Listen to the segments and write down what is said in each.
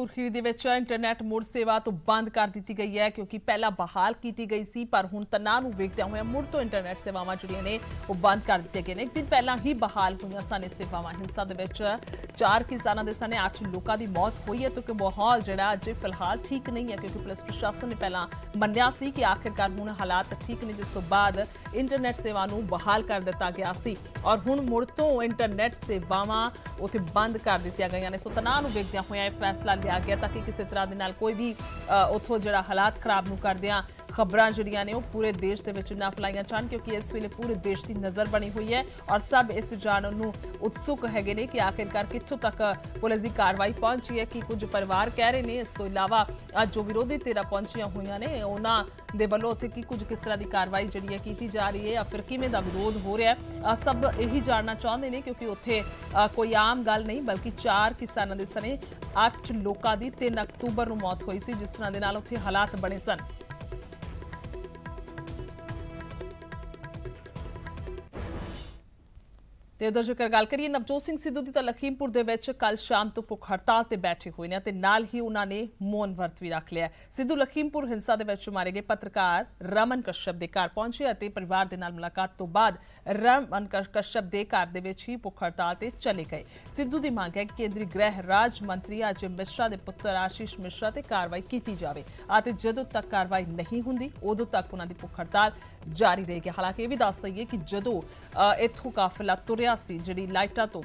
सुर्खी दे विच इंटरनेट मुड़ सेवा तो बंद कर दी गई है क्योंकि पहला बहाल की गई सी पर हुण तनाव नूं वेखदे होए मुड़ तो इंटरनेट सेवावां जिहड़ियां ने वो बंद कर दित्ते गए ने। एक दिन पहला ही बहाल होईयां सन सेवावां। हिंसा दे विच 4 किसानां दे सने 8 लोकां दी मौत हुई है तो माहौल जिहड़ा अजे फिलहाल ठीक नहीं है क्योंकि पुलिस प्रशासन ने पहला मन्निया सी कि आखिरकार हुण हालात ठीक ने, जिस तो बाद इंटरनेट सेवा नूं बहाल कर दित्ता गया सी और हुण मुड़ तो इंटरनेट सेवावां उत्थे बंद कर दित्तियां गईयां ने। सो तनाव नूं वेखदे होए फैसला लिया गया ताकि किसी तरह के नाल कोई भी उथों जिहड़ा हालात खराब नूं करदियां खबरां जिहड़ियां ने पूरे देश दे विच ना फैलाईयां जाण क्योंकि इस वेले पूरे देश की नज़र बनी हुई है और सब इस जानन नूं उत्सुक हैगे ने कि आखिरकार कित्थों तक पुलिस की कार्रवाई पहुंची है। कि कुछ परिवार कह रहे हैं इस तो इलावा जो विरोधी धिरां पहुंचियां हुईयां ने उन्हां दे वल्लों उत्थे कि कुछ किस तरह की कार्रवाई जिहड़ी है कीती जा रही है या फिर किवें दा विरोध हो रहा है, सब यही जानना चाहते हैं क्योंकि उत्थे कोई आम गल नहीं बल्कि 4 किसानां दे सने 8 लोकां दी 3 अक्तूबर नूं मौत हुई सी जिस तरह दे नाल उत्थे हालात बने सन। ਤੇ ਉਧਰ ਜੇਕਰ ਗੱਲ ਕਰੀਏ ਨਵਜੋਤ ਸਿੰਘ ਸਿੱਧੂ ਦੀ ਤਾਂ ਲਖੀਮਪੁਰ ਦੇ ਵਿੱਚ ਕੱਲ ਸ਼ਾਮ ਤੋਂ ਭੁੱਖ ਹੜਤਾਲ ਤੇ ਬੈਠੇ ਹੋਏ ਨੇ ਤੇ ਨਾਲ ਹੀ ਉਹਨਾਂ ਨੇ ਮੌਨ ਵਰਤ ਵੀ ਰੱਖ ਲਿਆ। ਸਿੱਧੂ ਲਖੀਮਪੁਰ ਹਿੰਸਾ ਦੇ ਵਿੱਚ ਮਾਰੇ ਗਏ ਪੱਤਰਕਾਰ ਰਮਨ ਕਸ਼ਯਪ ਦੇ ਘਰ ਪਹੁੰਚੇ ਅਤੇ ਪਰਿਵਾਰ ਦੇ ਨਾਲ ਮੁਲਾਕਾਤ ਤੋਂ ਬਾਅਦ ਰਮਨ ਕਸ਼ਯਪ ਦੇ ਘਰ ਦੇ ਵਿੱਚ ਹੀ ਭੁੱਖ ਹੜਤਾਲ ਤੇ ਚਲੇ ਗਏ। ਸਿੱਧੂ ਦੀ ਮੰਗ ਹੈ ਕਿ ਕੇਂਦਰੀ ਗ੍ਰਹਿ ਰਾਜ ਮੰਤਰੀ ਅਜੇ ਮਿਸ਼ਰਾ ਦੇ ਪੁੱਤਰ ਆਸ਼ੀਸ਼ ਮਿਸ਼ਰਾ ਤੇ ਕਾਰਵਾਈ ਕੀਤੀ ਜਾਵੇ ਅਤੇ ਜਦੋਂ ਤੱਕ ਕਾਰਵਾਈ ਨਹੀਂ ਹੁੰਦੀ ਉਦੋਂ ਤੱਕ ਉਹਨਾਂ ਦੀ ਭੁੱਖ ਹੜਤਾਲ जारी रहेगी। हालांकि यह भी दस दईए कि जदों इत्थों काफिला तुरिया सी जिहड़ी लाइटां तो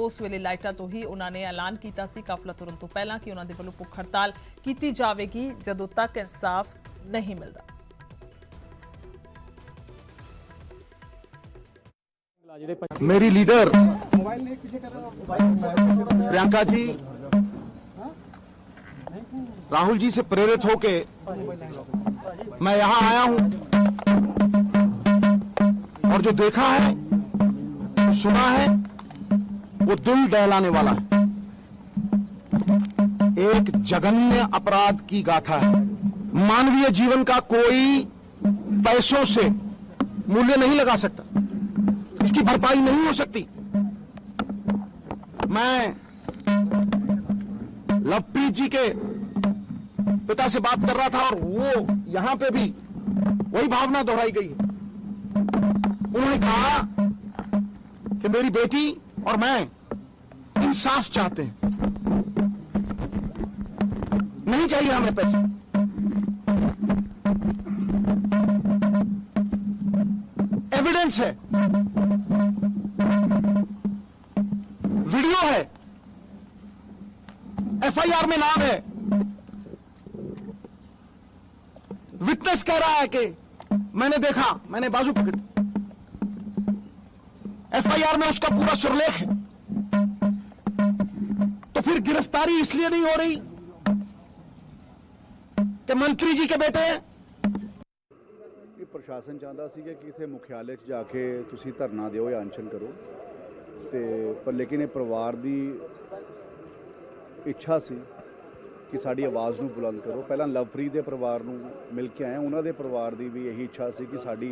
उस वेले लाइटां तो ही उन्होंने ऐलान किया सी काफिला तुरन तो पहला कि उन्होंने वल्लों भुख हड़ताल की जाएगी जदों तक इंसाफ नहीं मिलता। मेरी लीडर प्रियंका जी राहुल जी से प्रेरित होके मैं यहाँ आया हूं और जो देखा है जो सुना है वो दिल दहलाने वाला है। एक जघन्य अपराध की गाथा है। मानवीय जीवन का कोई पैसों से मूल्य नहीं लगा सकता, इसकी भरपाई नहीं हो सकती। मैं लवप्रीत जी के पिता से बात कर रहा था और वो यहां पे भी वही भावना दोहराई गई है। उन्होंने कहा कि मेरी बेटी और मैं इंसाफ चाहते हैं, नहीं चाहिए हमें पैसे। एविडेंस है, वीडियो है, एफआईआर में नाम है, विटनेस कह रहा है कि मैंने देखा, मैंने बाजू पकड़ी। एफआईआर में उसका पूरा सुरलेख है। तो फिर गिरफ्तारी इसलिए नहीं हो रही कि मंत्री जी के बेटे हैं। प्रशासन चाहता सी कि किसी मुख्यालय च जाके तुसी धरना दिओ या अनशन करो ते पर लेकिन ये परिवार की इच्छा सी कि साड़ी आवाज़ नूं बुलंद करो। पहला लवप्रीत के परिवार नूं मिल के आए, उन्होंने परिवार की भी यही इच्छा सी कि साड़ी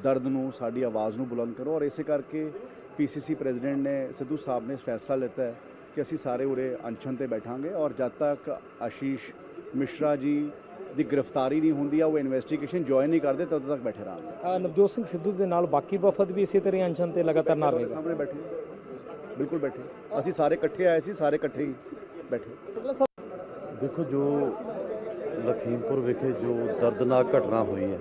दर्द नूं साड़ी आवाज़ नूं बुलंद करो और इसे करके पीसीसी प्रेजिडेंट ने सिद्धू साहब ने फैसला लेता है कि असी सारे उरे अनशन ते बैठांगे और जब तक आशीष मिश्रा जी की गिरफ्तारी नहीं होंदी है, वो इन्वेस्टिगेशन ज्वाइन नहीं करते तब तक बैठे रहेंगे। नवजोत सिंह सिद्धू के नाल बाकी वफद भी इसी तरह अनशन ते लगातार ना रहेगा। सामने बैठे, बिल्कुल बैठे, असी सारे इकट्ठे आए सी, सारे इकट्ठे ही बैठे। देखो जो लखीमपुर विखे जो दर्दनाक घटना हुई है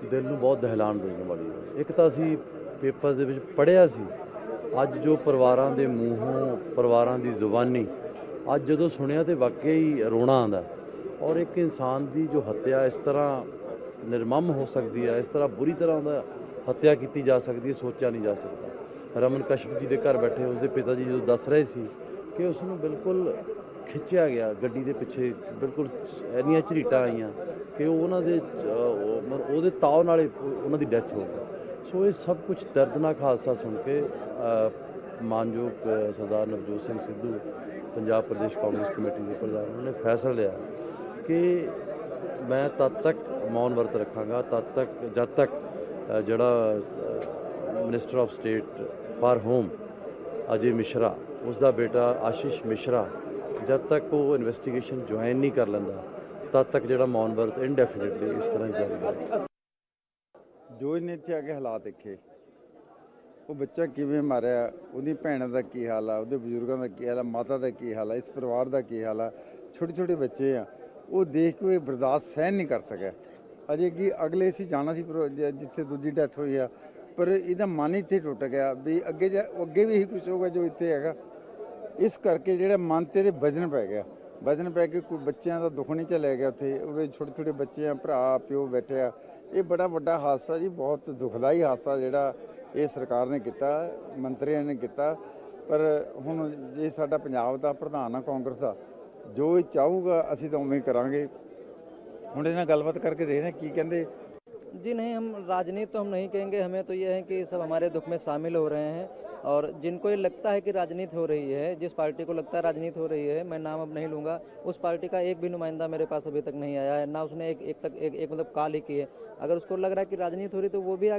दिल ਨੂੰ बहुत दहलान देने वाली है। एक तो असी पेपर ਦੇ ਵਿੱਚ ਪੜ੍ਹਿਆ ਸੀ, ਅੱਜ ਜੋ ਪਰਿਵਾਰਾਂ ਦੇ ਮੂੰਹੋਂ ਪਰਿਵਾਰਾਂ ਦੀ ਜ਼ੁਬਾਨੀ ਅੱਜ ਜਦੋਂ ਸੁਣਿਆ ਤੇ ਵਾਕਈ ਰੋਣਾ ਆਉਂਦਾ ਔਰ ਇੱਕ ਇਨਸਾਨ ਦੀ ਜੋ ਹੱਤਿਆ ਇਸ ਤਰ੍ਹਾਂ ਨਿਰਮਮ ਹੋ ਸਕਦੀ ਹੈ, ਇਸ ਤਰ੍ਹਾਂ ਬੁਰੀ ਤਰ੍ਹਾਂ ਉਹਦਾ ਹੱਤਿਆ ਕੀਤੀ ਜਾ ਸਕਦੀ ਹੈ, ਸੋਚਿਆ ਨਹੀਂ ਜਾ ਸਕਦਾ। ਰਮਨ ਕਸ਼ਯਪ ਜੀ ਦੇ ਘਰ ਬੈਠੇ ਉਸਦੇ ਪਿਤਾ ਜੀ ਜਦੋਂ ਦੱਸ ਰਹੇ ਸੀ ਕਿ ਉਸ ਨੂੰ ਬਿਲਕੁਲ ਖਿੱਚਿਆ ਗਿਆ ਗੱਡੀ ਦੇ ਪਿੱਛੇ, ਬਿਲਕੁਲ ਇੰਨੀਆਂ ਝਰੀਟਾਂ ਆਈਆਂ ਕਿ ਉਹਨਾਂ ਦੇ ਉਹਦੇ ਤਾਅ ਨਾਲ ਉਹਨਾਂ ਦੀ ਡੈਥ ਹੋ ਗਈ। ਸੋ ਇਹ ਸਭ ਕੁਝ ਦਰਦਨਾਕ ਹਾਦਸਾ ਸੁਣ ਕੇ ਮਾਨਯੋਗ ਸਰਦਾਰ ਨਵਜੋਤ ਸਿੰਘ ਸਿੱਧੂ ਪੰਜਾਬ ਪ੍ਰਦੇਸ਼ ਕਾਂਗਰਸ ਕਮੇਟੀ ਦੇ ਪ੍ਰਧਾਨ ਨੇ ਫੈਸਲਾ ਲਿਆ ਕਿ ਮੈਂ ਤਦ ਤੱਕ ਮੌਨ ਵਰਤ ਰੱਖਾਂਗਾ ਜਦ ਤੱਕ ਜਿਹੜਾ minister of state for home Ajay Mishra, उसका बेटा आशीष मिश्रा ਜਦ ਤੱਕ ਉਹ ਇਨਵੈਸਟੀਗੇਸ਼ਨ ਜੁਆਇਨ ਨਹੀਂ ਕਰ ਲੈਂਦਾ ਤਦ ਤੱਕ ਜਿਹੜਾ ਮੌਨ ਵਰਤ ਇਨਡੈਫੀਨਿਟਲੀ ਇਸ ਤਰ੍ਹਾਂ ਹੀ ਜਾਰੀ ਰਹੇਗਾ। ਜੋ ਇਹਨੇ ਇੱਥੇ ਆ ਕੇ ਹਾਲਾਤ ਦੇਖੇ, ਉਹ ਬੱਚਾ ਕਿਵੇਂ ਮਾਰਿਆ, ਉਹਦੀ ਭੈਣ ਦਾ ਕੀ ਹਾਲ ਆ, ਉਹਦੇ ਬਜ਼ੁਰਗਾਂ ਦਾ ਕੀ ਹਾਲ ਆ, ਮਾਤਾ ਦਾ ਕੀ ਹਾਲ ਆ, ਇਸ ਪਰਿਵਾਰ ਦਾ ਕੀ ਹਾਲ ਆ, ਛੋਟੇ ਛੋਟੇ ਬੱਚੇ ਆ, ਉਹ ਦੇਖ ਕੇ ਉਹ ਬਰਦਾਸ਼ਤ ਸਹਿਣ ਨਹੀਂ ਕਰ ਸਕਿਆ। ਅਜੇ ਕਿ ਅਗਲੇ ਅਸੀਂ ਜਾਣਾ ਸੀ ਜਿੱਥੇ ਦੂਜੀ ਡੈਥ ਹੋਈ ਆ, ਪਰ ਇਹਦਾ ਮਨ ਇੱਥੇ ਟੁੱਟ ਗਿਆ ਵੀ ਅੱਗੇ ਵੀ ਇਹੀ ਕੁਝ ਹੋਊਗਾ ਜੋ ਇੱਥੇ ਹੈਗਾ। ਇਸ ਕਰਕੇ ਜਿਹੜਾ ਮਨ ਤੇ ਇਹਦੇ ਵਜਨ ਪੈ ਗਿਆ, ਵਜਨ ਪੈ ਕੇ ਕੋਈ ਬੱਚਿਆਂ ਦਾ ਦੁੱਖ ਨਹੀਂ ਝੱਲਿਆ ਗਿਆ ਉੱਥੇ। ਉਹਦੇ ਛੋਟੇ ਛੋਟੇ ਬੱਚੇ ਆ, ਭਰਾ ਪਿਓ ਬੈਠੇ ਆ। ਇਹ ਬੜਾ ਵੱਡਾ ਹਾਦਸਾ ਜੀ, ਬਹੁਤ ਦੁਖਦਾਈ ਹਾਦਸਾ ਜਿਹੜਾ ਇਹ ਸਰਕਾਰ ਨੇ ਕੀਤਾ, ਮੰਤਰੀਆਂ ਨੇ ਕੀਤਾ। ਪਰ ਹੁਣ ਜੇ ਸਾਡਾ ਪੰਜਾਬ ਦਾ ਪ੍ਰਧਾਨ ਆ ਕਾਂਗਰਸ ਦਾ, ਜੋ ਇਹ ਚਾਹੂਗਾ ਅਸੀਂ ਤਾਂ ਉਵੇਂ ਹੀ ਕਰਾਂਗੇ। ਹੁਣ ਇਹਨਾਂ ਗੱਲਬਾਤ ਕਰਕੇ ਦੇਖਦੇ ਹਾਂ ਕੀ ਕਹਿੰਦੇ। जी नहीं, हम राजनीति तो हम नहीं कहेंगे। हमें तो ये है कि सब हमारे दुख में शामिल हो रहे हैं और जिनको ये लगता है कि राजनीति हो रही है, जिस पार्टी को लगता है राजनीति हो रही है, मैं नाम अब नहीं लूँगा, उस पार्टी का एक भी नुमाइंदा मेरे पास अभी तक नहीं आया है, ना उसने एक मतलब कॉल ही की है। अगर उसको लग रहा है कि राजनीति हो रही तो वो भी